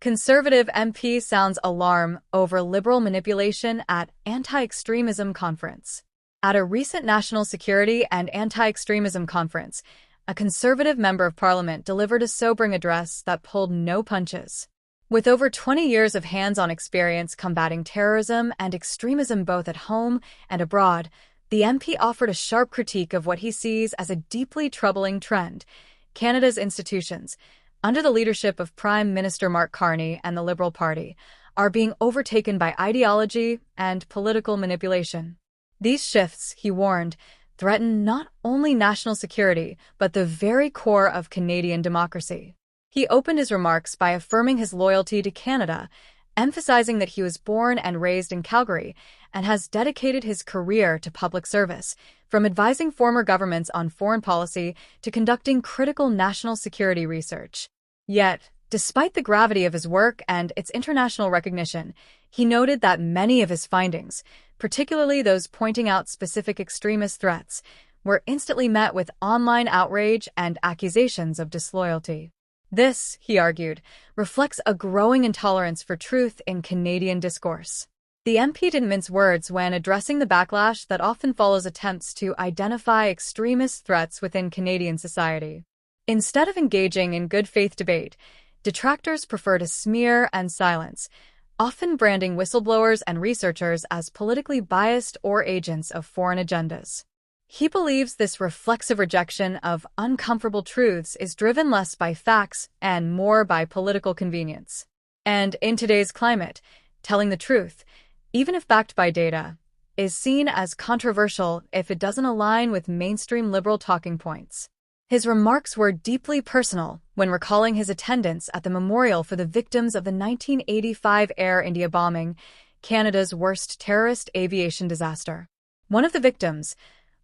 Conservative MP sounds alarm over liberal manipulation at Anti-Extremism conference. At a recent National Security and Anti-Extremism conference, a conservative member of parliament delivered a sobering address that pulled no punches. With over 20 years of hands-on experience combating terrorism and extremism both at home and abroad, the MP offered a sharp critique of what he sees as a deeply troubling trend. Canada's institutions, under the leadership of Prime Minister Mark Carney and the Liberal Party, are being overtaken by ideology and political manipulation. These shifts, he warned, threaten not only national security, but the very core of Canadian democracy. He opened his remarks by affirming his loyalty to Canada, emphasizing that he was born and raised in Calgary and has dedicated his career to public service, from advising former governments on foreign policy to conducting critical national security research. Yet, despite the gravity of his work and its international recognition, he noted that many of his findings, particularly those pointing out specific extremist threats, were instantly met with online outrage and accusations of disloyalty. This, he argued, reflects a growing intolerance for truth in Canadian discourse. The MP didn't mince words when addressing the backlash that often follows attempts to identify extremist threats within Canadian society. Instead of engaging in good faith debate, detractors prefer to smear and silence, often branding whistleblowers and researchers as politically biased or agents of foreign agendas. He believes this reflexive rejection of uncomfortable truths is driven less by facts and more by political convenience. And in today's climate, telling the truth, even if backed by data, is seen as controversial if it doesn't align with mainstream liberal talking points. His remarks were deeply personal when recalling his attendance at the memorial for the victims of the 1985 Air India bombing, Canada's worst terrorist aviation disaster. One of the victims,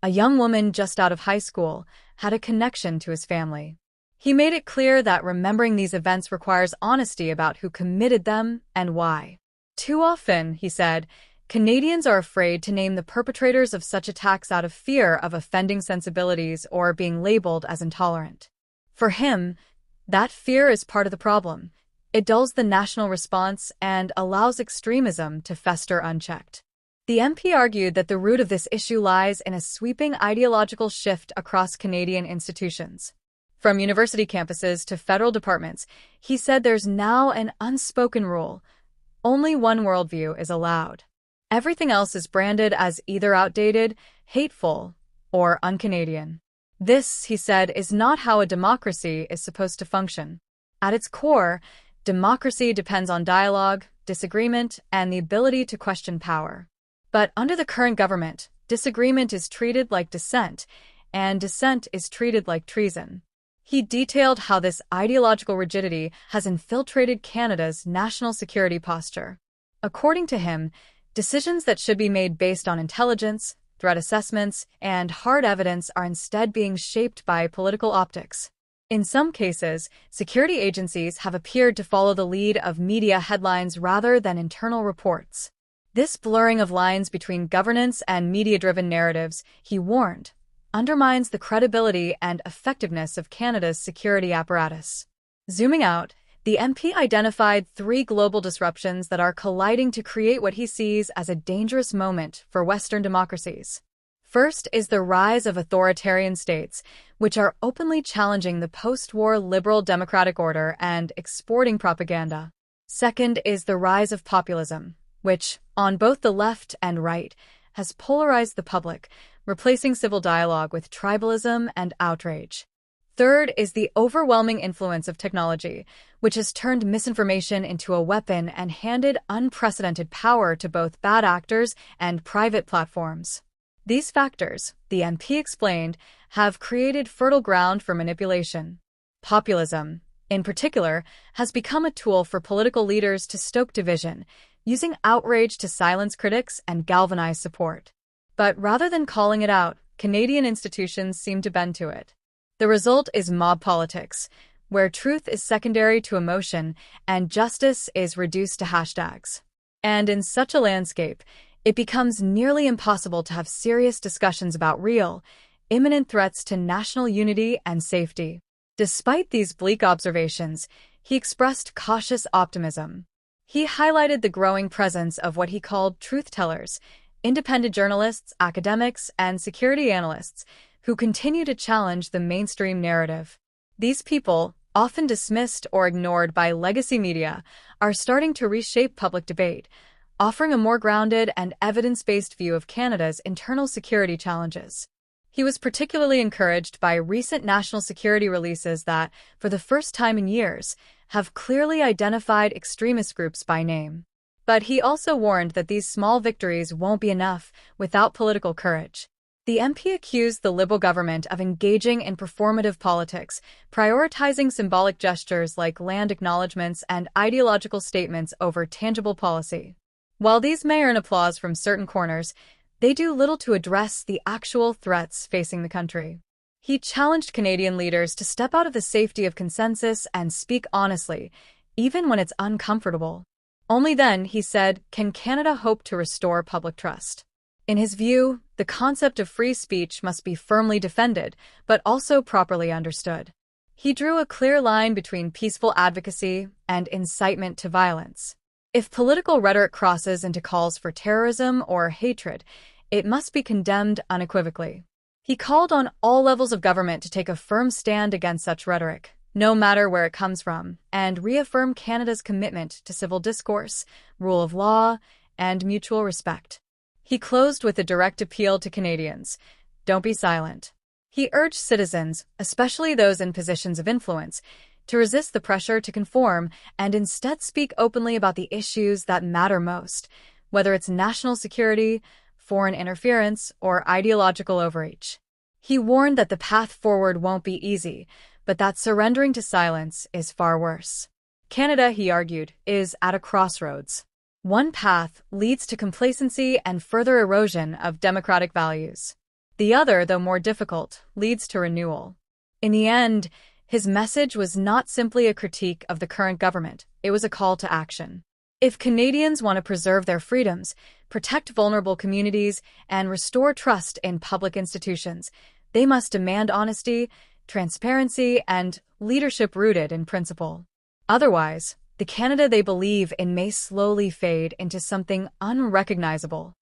a young woman just out of high school, had a connection to his family. He made it clear that remembering these events requires honesty about who committed them and why. Too often, he said, Canadians are afraid to name the perpetrators of such attacks out of fear of offending sensibilities or being labeled as intolerant. For him, that fear is part of the problem. It dulls the national response and allows extremism to fester unchecked. The MP argued that the root of this issue lies in a sweeping ideological shift across Canadian institutions. From university campuses to federal departments, he said there's now an unspoken rule: only one worldview is allowed. Everything else is branded as either outdated, hateful, or un-Canadian. This, he said, is not how a democracy is supposed to function. At its core, democracy depends on dialogue, disagreement, and the ability to question power. But under the current government, disagreement is treated like dissent, and dissent is treated like treason. He detailed how this ideological rigidity has infiltrated Canada's national security posture. According to him, decisions that should be made based on intelligence, threat assessments, and hard evidence are instead being shaped by political optics. In some cases, security agencies have appeared to follow the lead of media headlines rather than internal reports. This blurring of lines between governance and media-driven narratives, he warned, undermines the credibility and effectiveness of Canada's security apparatus. Zooming out, the MP identified 3 global disruptions that are colliding to create what he sees as a dangerous moment for Western democracies. First is the rise of authoritarian states, which are openly challenging the post-war liberal democratic order and exporting propaganda. Second is the rise of populism, which, on both the left and right, has polarized the public, replacing civil dialogue with tribalism and outrage. Third is the overwhelming influence of technology, which has turned misinformation into a weapon and handed unprecedented power to both bad actors and private platforms. These factors, the MP explained, have created fertile ground for manipulation. Populism, in particular, has become a tool for political leaders to stoke division, using outrage to silence critics and galvanize support. But rather than calling it out, Canadian institutions seem to bend to it. The result is mob politics, where truth is secondary to emotion and justice is reduced to hashtags. And in such a landscape, it becomes nearly impossible to have serious discussions about real, imminent threats to national unity and safety. Despite these bleak observations, he expressed cautious optimism. He highlighted the growing presence of what he called truth-tellers, independent journalists, academics, and security analysts who continue to challenge the mainstream narrative. These people, often dismissed or ignored by legacy media, are starting to reshape public debate, offering a more grounded and evidence-based view of Canada's internal security challenges. He was particularly encouraged by recent national security releases that, for the first time in years, have clearly identified extremist groups by name. But he also warned that these small victories won't be enough without political courage. The MP accused the Liberal government of engaging in performative politics, prioritizing symbolic gestures like land acknowledgements and ideological statements over tangible policy. While these may earn applause from certain corners, they do little to address the actual threats facing the country. He challenged Canadian leaders to step out of the safety of consensus and speak honestly, even when it's uncomfortable. Only then, he said, can Canada hope to restore public trust. In his view, the concept of free speech must be firmly defended, but also properly understood. He drew a clear line between peaceful advocacy and incitement to violence. If political rhetoric crosses into calls for terrorism or hatred, it must be condemned unequivocally. He called on all levels of government to take a firm stand against such rhetoric, no matter where it comes from, and reaffirm Canada's commitment to civil discourse, rule of law, and mutual respect. He closed with a direct appeal to Canadians: don't be silent. He urged citizens, especially those in positions of influence, to resist the pressure to conform and instead speak openly about the issues that matter most, whether it's national security, foreign interference, or ideological overreach. He warned that the path forward won't be easy, but that surrendering to silence is far worse. Canada, he argued, is at a crossroads. One path leads to complacency and further erosion of democratic values. The other, though more difficult, leads to renewal. In the end, his message was not simply a critique of the current government, it was a call to action. If Canadians want to preserve their freedoms, protect vulnerable communities, and restore trust in public institutions, they must demand honesty, transparency, and leadership rooted in principle. Otherwise, the Canada they believe in may slowly fade into something unrecognizable.